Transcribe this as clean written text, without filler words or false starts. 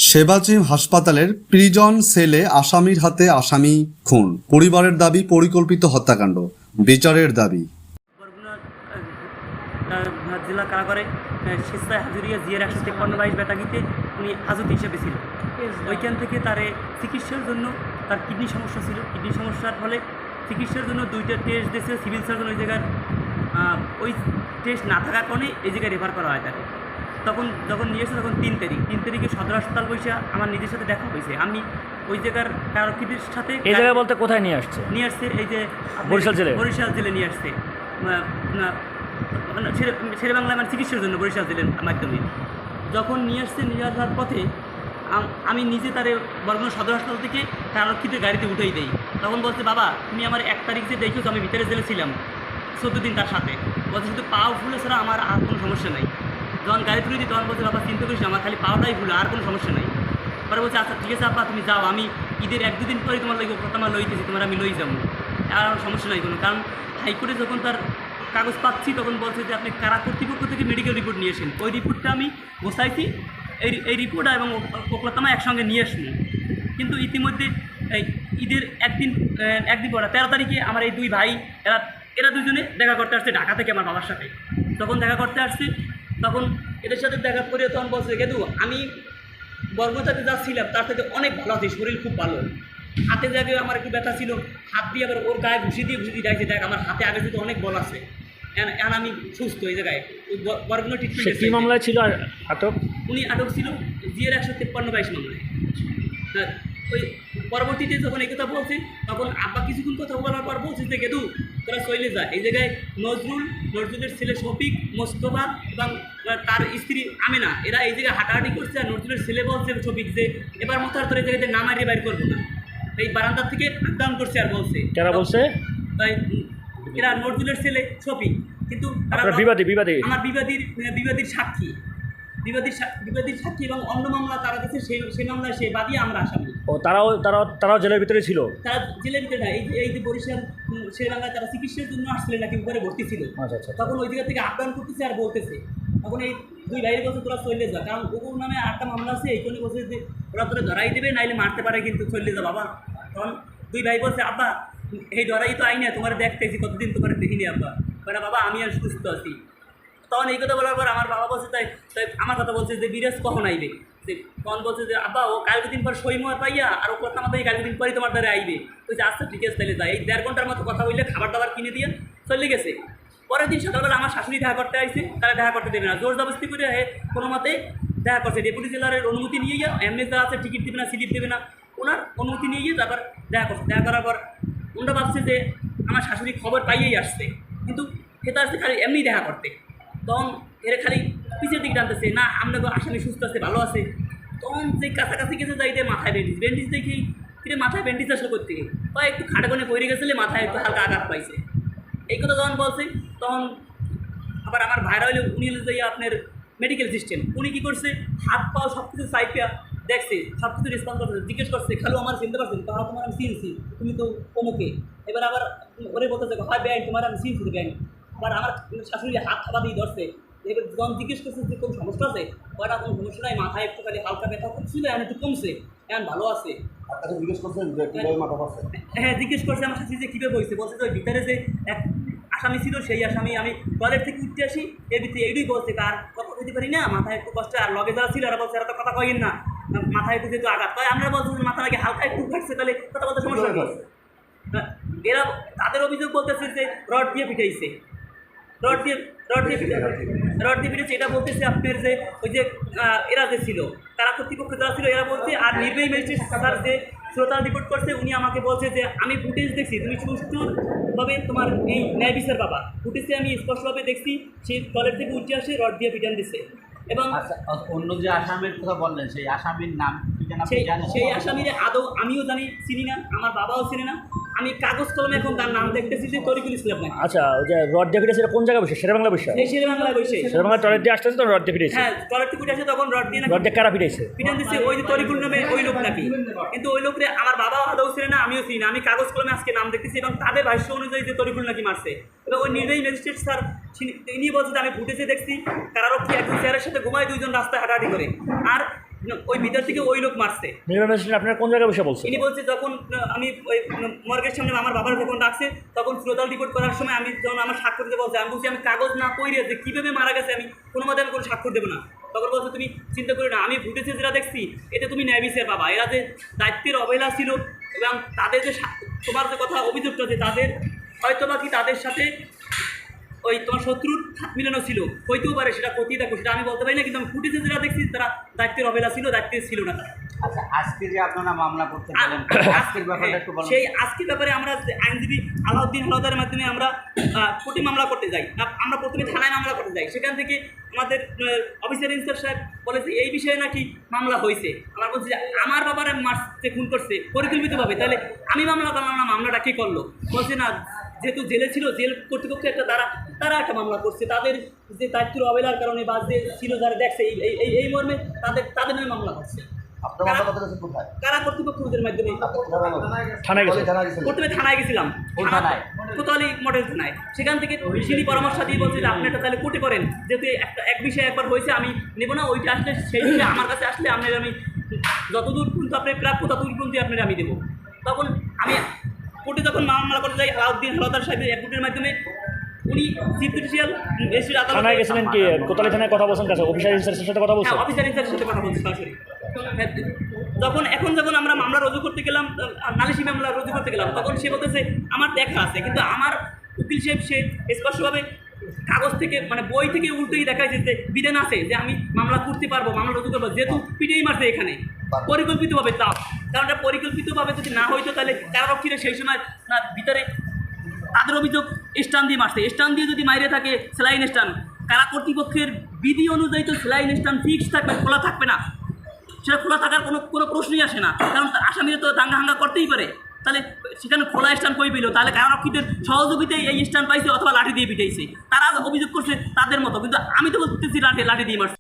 সেবাজিম হাসপাতালের প্রিজন সেলে আসামির হাতে আসামি খুন, পরিবারের দাবি পরিকল্পিত হত্যাকাণ্ড, বিচারের দাবি। বরগুনা জেলা কারাগারে স্বেচ্ছায় হাজুরিয়া জিয়ার 153-22 বেতাগিতে উনি হাজতি হিসেবে ছিল। ওইখান থেকে তারে চিকিৎসার জন্য তার কিডনি সমস্যা ছিল। কিডনি সমস্যার ফলে চিকিৎসার জন্য 2টা টেস্ট দিয়েছে সিভিল সার্জন। ওই জায়গার ওই টেস্ট না থাকার কারণে এই জায়গায় রেফার করা হয় তাকে। তখন যখন নিয়ে এসে তখন 3 তারিখে সদর হাসপাতাল বসে আমার নিজের সাথে দেখা হয়েছে। আমি ওই জায়গার কারকিদের সাথে এই জায়গায় বলতে কোথায় নিয়ে আসছে এই যে বরিশাল জেলে নিয়ে আসছে শেরে বাংলায় আমার চিকিৎসার জন্য বরিশাল জেলের মাধ্যমে যখন নিয়ে আসার পথে আমি নিজে তারে বরগুনা সদর হাসপাতাল থেকে কারক্ষীতে গাড়িতে উঠেই দেই। তখন বলছে, বাবা তুমি আমার 1 তারিখ যে দেখেছো আমি ভিতরে জেলে ছিলাম 14 দিন তার সাথে, বলছে শুধু পাও ফুলে ছাড়া আমার আর কোনো সমস্যা নেই। যখন গাড়ি তুলে দিই তখন বলছে, বাবা চিন্তা করিস না, আমার খালি পাওয়াটাই ভুলে, আর কোনো সমস্যা নেই। পরে বলছে, আচ্ছা ঠিক আছে আপা তুমি যাও, আমি ঈদের 1-2 দিন পরে তোমার লাগে কথা আমার লইতেছি, তোমার আমি লই যাবো, আর আমার সমস্যা নাই কোনো। কারণ হাইকোর্টে যখন তার কাগজ পাচ্ছি তখন বলছে যে আপনি কারা কর্তৃপক্ষ থেকে মেডিকেল রিপোর্ট নিয়ে আসেন। ওই রিপোর্টটা আমি বসাইছি, এই রিপোর্ট এবং ওকলাতামা একসঙ্গে নিয়ে আসুন। কিন্তু ইতিমধ্যে ঈদের একদিন পরে 13 তারিখে আমার এই 2 ভাই এরা দুজনে দেখা করতে আসছে ঢাকা থেকে আমার বাবার সাথে। তখন দেখা করতে আসছে, তখন এদের সাথে দেখা করে তখন বলছে, গেদু আমি বর্গতাতে যাচ্ছিলাম তার থেকে অনেক ভালো আছি, শরীর খুব ভালো। হাতে জায়গায় আমার একটু ব্যথা ছিল, হাত দিয়ে আবার ওর গায়ে ঘুষি দিয়ে ডাকছে, দেখ আমার হাতে আগে যদি অনেক বল আছে, এখন আমি সুস্থ। এই জায়গায় বরগুনা ট্রিটমেন্ট। কি মামলায় ছিল আটক? উনি আটক ছিল জিয়ার 153-22 মামলায়। হ্যাঁ, ওই পরবর্তীতে যখন এই কথা বলছে তখন আব্বা কিছুক্ষণ কথা বলার পর বলছে যে, গেদু তোরা চলে যা। এই জায়গায় নজরুলের ছেলে শফিক, মোস্তফা এবং তার স্ত্রী আমেনা এরা এই জায়গায় হাঁটাহাঁটি করছে। আর নজরুলের ছেলে বলছে শফিক যে, এবার মতার তোর এই জায়গাতে না মারিয়ে বাইর করবো না। এই বারান্দার থেকে আদান করছে আর বলছে, কারা বলছে? তাই এরা নজরুলের ছেলে শফিক, কিন্তু আমার বিবাদীর সাক্ষী এবং অন্য মামলা তারা দিচ্ছে, সেই মামলায় সে বাদী, আমরা আসামি। ও তারাও জেলের ভিতরে ছিল? তারা জেলের ভিতরে না, এই যে বরিশাল শেরেবাংলায় তারা চিকিৎসার জন্য আসছিলেন নাকি উপরে ভর্তি ছিল। আচ্ছা। তখন ওই জায়গা থেকে আদান করতেছে আর বলতেছে, তখন এই 2 ভাইয়ের বলছে তোরা চলে যা, কারণ ওগুর নামে 8টা মামলা আছে, এই জন্য বলছে যে ওরা তোরা ধরাই দেবে, নাইলে মারতে পারে, কিন্তু চলে যা বাবা। তখন 2 ভাই বলছে, আব্বা এই ধরাই তো আইনে, তোমার দেখতেছি কতদিন তোমার দেখিনি আব্বা। বাবা আমি আর সুস্থ আছি। তখন এই কথা বলার পর আমার বাবা বলছে, তাই আমার কথা বলছে যে বিরাজ কখন আইবে। যে তখন বলছে যে, আব্বা ও কালকে দিন পর সইমোয়ার পাইয়া আর ও কথা মাথায় কালকে দিন পরই তোমার দ্বারা আইবে। বলছে আচ্ছা ঠিক আছে তাহলে যাই। এই 1.5 ঘন্টার মতো কথা বললে খাবার দাবার কিনে দিয়ে চলে গেছে। পরের দিন সকালবেলা আমার শাশুড়ি দেখা করতে আসছে, তারা দেখা করতে দেবে না, জোর জবরদস্তি করে কোনো মতে দেখা করছে। ডেপুটি জেলারের অনুমতি নিয়ে গিয়ে, এমনি যা আছে টিকিট দেবে না, স্লিপ দেবে না, ওনার অনুমতি নিয়ে গিয়ে তারপর দেখা করছে। দেখা করার পর ওনারা ভাবছে যে আমার শাশুড়ি খবর পাইয়েই আসছে, কিন্তু খেতে আসছে খালি এমনি দেখা করতে। তখন এরা খালি পিছের দিকে টানতেছে, না আমরা আসামি সুস্থ আছে, ভালো আছে। তখন যে কাছাকাছি গেছে যাইতে মাথায় ব্যান্ডেজ দেখি, ফিরে মাথায় ব্যান্ডেজ আসলে করতে গিয়ে বা একটু খাটাগনে পড়ে গেছিলে, মাথায় একটু হালকা আঘাত পাইছে। এই কথা যখন বলছে তখন আবার আমার ভাইরা হইলে উনি যাইয়া আপনার মেডিকেল সিস্টেম, উনি কী করছে, হাত পাও সব কিছু সাইডটা দেখছে, সব কিছু রেসপন্স করছে, জিজ্ঞেস করছে, খালু আমার চিনতে পারছেন, তাহলে তোমার আমি চিনছি, তুমি তো অমুকে। এবার আবার ওরে বলতেছে, হয় ব্যাংক তোমার আমি চিনছি তো ব্যাংক। আবার আমার শাশুড়ি হাত থাবা দিয়ে ধরছে। এবার যখন জিজ্ঞেস করছে যে কোনো সমস্যা আছে, ওরা কোনো সমস্যা নাই, মাথায় একটু খালি হালকা ব্যথা করছিল, এখন একটু কমছে, এখন ভালো আছে। জিজ্ঞেস করছেন যে কিভাবে মাথা পাচ্ছে? হ্যাঁ জিজ্ঞেস করছে আমার শাশুড়ি যে কীভাবে হয়েছে, বলছে যে ওই ভিতরে যে এক আসামি ছিল, সেই আসামি আমি টয়লেট থেকে উঠতে আসি, এর ভিতরে এইটাই বলছে, কার কথা বলতে পারি না, মাথায় একটু কষ্ট। আর লগে যারা ছিল এরা বলছে, এরা তো কথা কয়েন না, মাথায় একটু যেহেতু আঘাত হয়, আমরা বলছি যে মাথা লাগে হালকা একটু ঘাটছে, তাহলে কথা বলতে সমস্যা নেই। এরা তাদের অভিযোগ বলতেছে যে রড দিয়ে পিটাইছে, রড দিয়ে পিটেছে। এটা বলতেছে আপনার যে ওই যে এরা যে ছিল তারা কর্তৃপক্ষ যারা ছিল এরা বলছে। আর নির্বাহী ম্যাজিস্ট্রেট স্যার যে শ্রোতা রিপোর্ট করছে, উনি আমাকে বলছে যে আমি ফুটেজ দেখছি, তুমি সুষ্ঠুভাবে তোমার এই ন্যায় বিচার পাবা। ফুটেজে আমি স্পষ্টভাবে দেখছি সেই টয়লেট থেকে উঠে আসে রড দিয়ে পিটান দিচ্ছে। এবং অন্য যে আসামির কথা বললেন, সেই আসামির নাম সেই আসামির আদৌ আমিও জানি, চিনি না, আমার বাবাও চিনি না। আমি কাগজ কলমে এখন তার নাম দেখতেছি যে তরিকুল ইসলাম নাকি। আচ্ছা, ওই যে রড দিয়ে ফিরেছে কোন জায়গায় বসে? শেরেবাংলা বসে? এই শেরেবাংলায় বসে। শেরেবাংলা টয়লেট দিয়ে আসতেছে, তখন রড দিয়ে ফিরেছে? হ্যাঁ টয়লেট থেকে উঠে আসে, তখন রড দিয়ে কারা ফিরেছে? পিটান দিচ্ছে ওই যে তরিকুল নামে ওই লোক নাকি। কিন্তু ওই লোকরে আমার বাবাও আদৌ চিনে না, আমিও চিনি না। আমি কাগজ কলমে আজকে নাম দেখতেছি এবং তাদের ভাষ্য অনুযায়ী যে তরিকুল নাকি মারছে। এবং ওই নির্বাহী ম্যাজিস্ট্রেট স্যার ইনি বলছে যে আমি ফুটেজে দেখছি কারারক্ষী একজন চেয়ারের সাথে ঘুমায়, 2জন রাস্তায় হাঁটাহাঁটি করে। আর ওই ভিতর থেকে ওই লোক মারছে। নির্বাণ ম্যাজিস্ট্রেট আপনার কোন জায়গায় বসে বলছে? ইনি বলছে যখন আমি ওই মর্গের সামনে আমার বাবার যখন ডাকছে তখন শ্রোতাল রিপোর্ট করার সময় আমি যখন আমার স্বাক্ষর দিতে বলছে, আমি বলছি আমি কাগজ না কইরে যে কীভাবে মারা গেছে আমি কোনো মতে আমি কোনো স্বাক্ষর দেবো না। তখন বলছে তুমি চিন্তা করি না, আমি ফুটেছে যেটা দেখছি এতে তুমি ন্যায় বিচার পাবা। এরা যে দায়িত্বের অবহেলা ছিল এবং তাদের যে তোমার যে কথা অভিযুক্ত আছে তাদের হয়তো বা কি তাদের সাথে ওই তোমার শত্রুর হাত মিলানো ছিল, হইতেও পারে, সেটা কোথায় দেখো সেটা আমি বলতে পারি না, কিন্তু আমি ফুটেছে যেটা দেখছি তারা দায়িত্বের অবহেলা ছিল, দায়িত্বে ছিল না তারা। আচ্ছা, আজকে যে আপনারা মামলা করতে পারেন আজকের ব্যাপারটা একটু বলুন। সেই আজকের ব্যাপারে আমরা আইনজীবী আলাউদ্দিন হাওলাদারের মাধ্যমে আমরা কোর্টে মামলা করতে যাই। আমরা প্রথমে থানায় মামলা করতে যাই, সেখান থেকে আমাদের অফিসার ইনচার্জ সাহেব বলেছে এই বিষয়ে নাকি মামলা হয়েছে। আমরা বলছি যে আমার বাবারে মারতে খুন করছে পরিকল্পিতভাবে, তাহলে আমি মামলা করলাম না, মামলাটা কে করলো? বলছে না, যেহেতু জেলে ছিল, জেল কর্তৃপক্ষ একটা তারা একটা মামলা করছে, তাদের যে দায়িত্বের অবহেলার কারণে বা যে ছিল যারা দেখছে এই মর্মে তাদের নামে মামলা করছে। কারা কর্তৃপক্ষদের মাধ্যমে থানায় গেছে? প্রথমে থানায় গেছিলাম, কোতোয়ালি মডেল থানায়। সেখান থেকে তিনি পরামর্শ দিয়ে বলছে যে আপনি এটা তাহলে কোর্টে করেন, যেহেতু এক বিষয়ে একবার হয়েছে আমি নেব না, ওইটা আসলে সেই বিষয়ে আমার কাছে আসলে আপনার আমি যতদূর পর্যন্ত আপনি প্রাপ্য ততদূর পর্যন্ত আপনার আমি দেবো। তখন আমি কোর্টে যখন মামলা করতে যাই আলাউদ্দিন হাওলাদার সাহেবের অ্যাডভোকেটের মাধ্যমে, উনি চিফ জুডিশিয়াল ম্যাজিস্ট্রেট থানায় গেছিলেন কি? কোতোয়ালি থানায় কথা বলছেন কাছে অফিসার ইনচার্জের সাথে কথা বলছেন? হ্যাঁ, অফিসার ইনচার্জের সাথে কথা বলছি সরাসরি। যখন আমরা মামলা রুজু করতে গেলাম, নালিশি মামলা রুজু করতে গেলাম, তখন সে বলতেছে আমার দেখা আছে, কিন্তু আমার উকিল সাহেব সে স্পষ্টভাবে কাগজ থেকে মানে বই থেকে উল্টোই দেখায় যে বিধান আছে যে আমি মামলা করতে পারবো, মামলা রুজু করবো, যেহেতু পিটিআই মারছে এখানে পরিকল্পিতভাবে। তাও কারণ এটা পরিকল্পিতভাবে যদি না হইতো তাহলে কারারক্ষীরা সেই সময় না ভিতরে তাদের অভিযোগ স্টান দিয়ে মারছে, স্টান দিয়ে যদি মাইরে থাকে সেলাইন স্টান, কারা কর্তৃপক্ষের বিধি অনুযায়ী তো সেলাইন স্টান ফিক্স থাকবে, খোলা থাকবে না, সেটা খোলা থাকার কোনো প্রশ্নই আসে না, কারণ আসামিরা তো দাঙ্গা হাঙ্গা করতেই পারে। তাহলে সেখানে খোলা স্টান কই পেল? তাহলে কারারক্ষীদের সহযোগিতায় এই স্টান পাইছে অথবা লাঠি দিয়ে পিটাইছে, তারা অভিযোগ করছে তাদের মতো, কিন্তু আমি তো বলতেছি লাঠি দিয়ে মারছে।